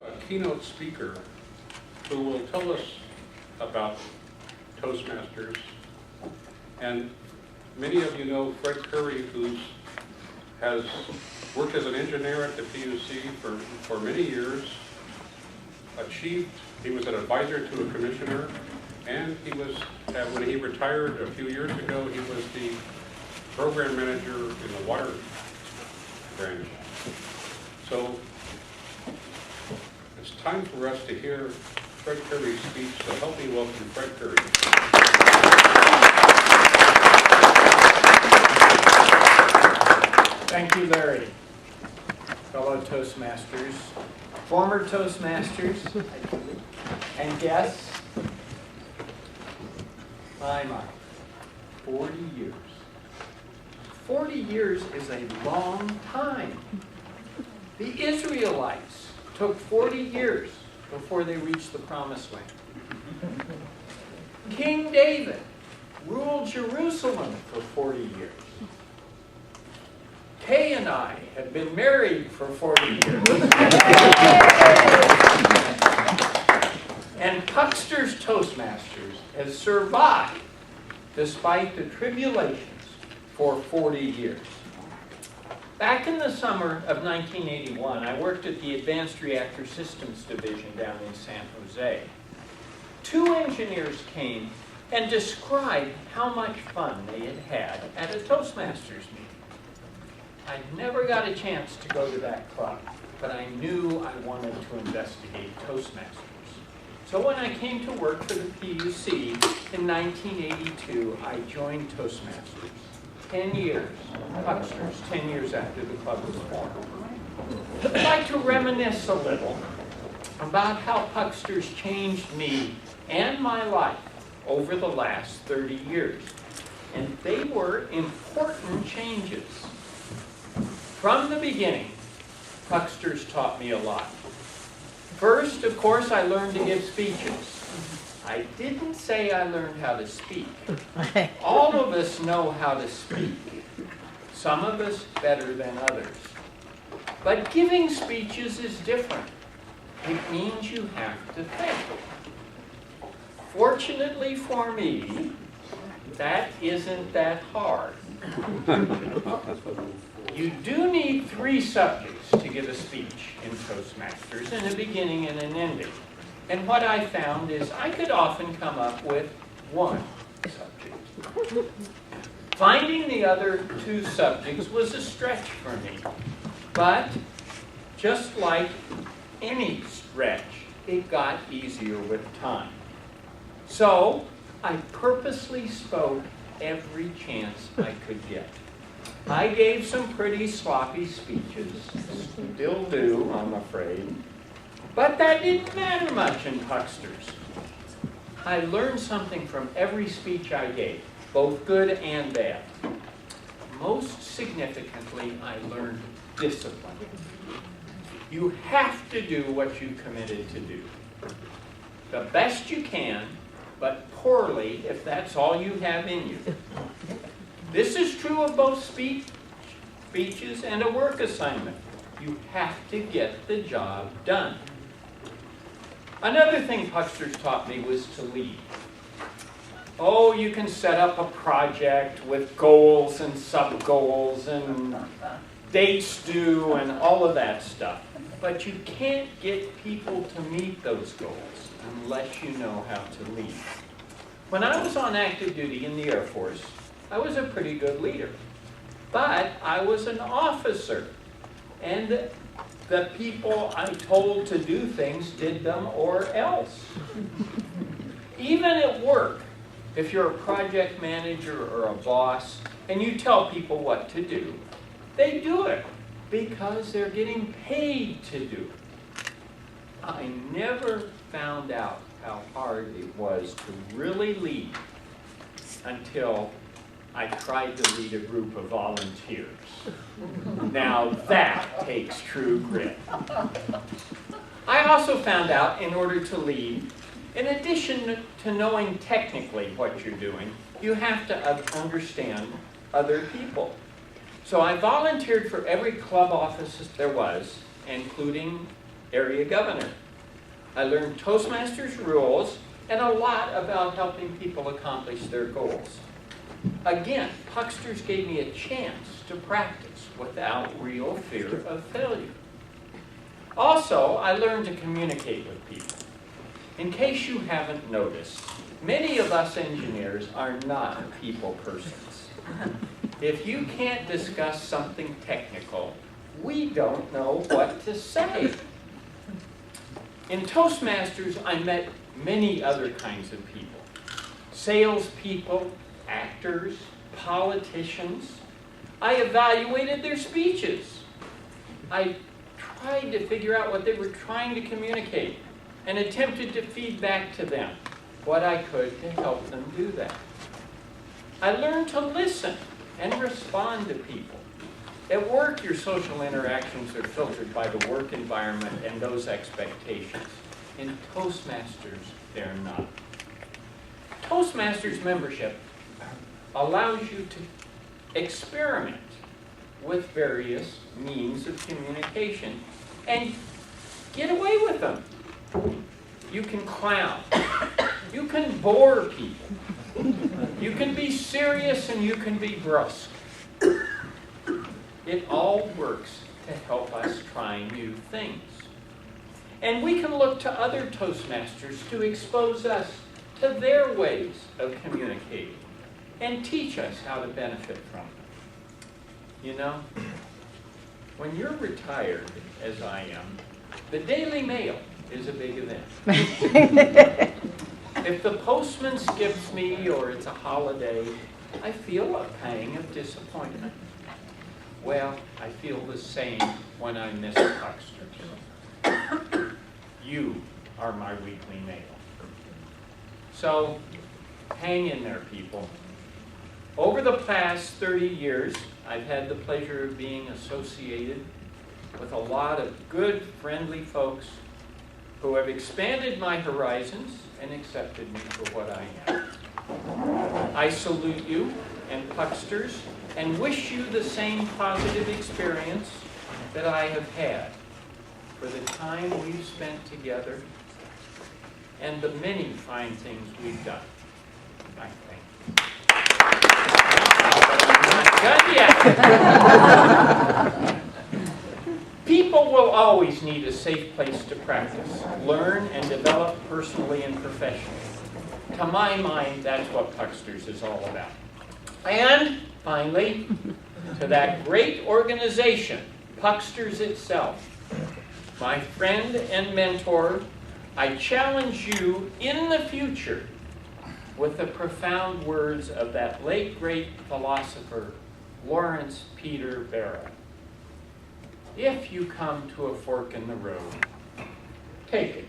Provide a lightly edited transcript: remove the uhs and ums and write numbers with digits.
A keynote speaker who will tell us about Toastmasters. And many of you know Fred Curry, who has worked as an engineer at the PUC for many years, he was an advisor to a commissioner, and he was, when he retired a few years ago, he was the program manager in the water branch. So it's time for us to hear Fred Curry's speech, so help me welcome Fred Curry. Thank you, Larry. Fellow Toastmasters, former Toastmasters, and guests. My, 40 years. 40 years is a long time. The Israelites took 40 years before they reached the Promised Land. King David ruled Jerusalem for 40 years. Kay and I had been married for 40 years. And Puckster's Toastmasters has survived despite the tribulations for 40 years. Back in the summer of 1981, I worked at the Advanced Reactor Systems Division down in San Jose. Two engineers came and described how much fun they had had at a Toastmasters meeting. I never got a chance to go to that club, but I knew I wanted to investigate Toastmasters. So when I came to work for the PUC in 1982, I joined Toastmasters. 10 years, Pucksters, 10 years after the club was formed. I'd like to reminisce a little about how Pucksters changed me and my life over the last 30 years. And they were important changes. From the beginning, Pucksters taught me a lot. First, of course, I learned to give speeches. I didn't say I learned how to speak. All of us know how to speak. Some of us better than others. But giving speeches is different. It means you have to think. Fortunately for me, that isn't that hard. You do need 3 subjects to give a speech in Toastmasters, in a beginning and an ending. And what I found is I could often come up with 1 subject. Finding the other 2 subjects was a stretch for me. But just like any stretch, it got easier with time. So I purposely spoke every chance I could get. I gave some pretty sloppy speeches, still do, I'm afraid. But that didn't matter much in Pucksters. I learned something from every speech I gave, both good and bad. Most significantly, I learned discipline. You have to do what you committed to do. The best you can, but poorly if that's all you have in you. This is true of both speeches and a work assignment. You have to get the job done. Another thing Pucksters taught me was to lead. Oh, you can set up a project with goals and sub-goals and dates due and all of that stuff. But you can't get people to meet those goals unless you know how to lead. When I was on active duty in the Air Force, I was a pretty good leader. But I was an officer. And the people I told to do things did them or else. Even at work, if you're a project manager or a boss and you tell people what to do, they do it because they're getting paid to do it. I never found out how hard it was to really lead until I tried to lead a group of volunteers. Now that takes true grit. I also found out in order to lead, in addition to knowing technically what you're doing, you have to understand other people. So I volunteered for every club office there was, including area governor. I learned Toastmasters rules and a lot about helping people accomplish their goals. Again, Pucksters gave me a chance to practice without real fear of failure. Also, I learned to communicate with people. In case you haven't noticed, many of us engineers are not people persons. If you can't discuss something technical, we don't know what to say. In Toastmasters, I met many other kinds of people. Salespeople, actors, politicians. I evaluated their speeches. I tried to figure out what they were trying to communicate and attempted to feed back to them what I could to help them do that. I learned to listen and respond to people. At work, your social interactions are filtered by the work environment and those expectations. In Toastmasters, they're not. Toastmasters membership allows you to experiment with various means of communication and get away with them. You can clown. You can bore people. You can be serious and you can be brusque. It all works to help us try new things. And we can look to other Toastmasters to expose us to their ways of communicating and teach us how to benefit from them. You know, when you're retired, as I am, the Daily Mail is a big event. If the postman skips me or it's a holiday, I feel a pang of disappointment. Well, I feel the same when I miss Pucksters. You are my weekly mail. So, hang in there, people. Over the past 30 years, I've had the pleasure of being associated with a lot of good, friendly folks who have expanded my horizons and accepted me for what I am. I salute you and Pucksters and wish you the same positive experience that I have had for the time we've spent together and the many fine things we've done. I thank you. I'm not done yet. People will always need a safe place to practice, learn, and develop personally and professionally. To my mind, that's what Pucksters is all about. And, finally, to that great organization, Pucksters itself, my friend and mentor, I challenge you in the future with the profound words of that late, great philosopher, Lawrence Peter Barrow. If you come to a fork in the road, take it.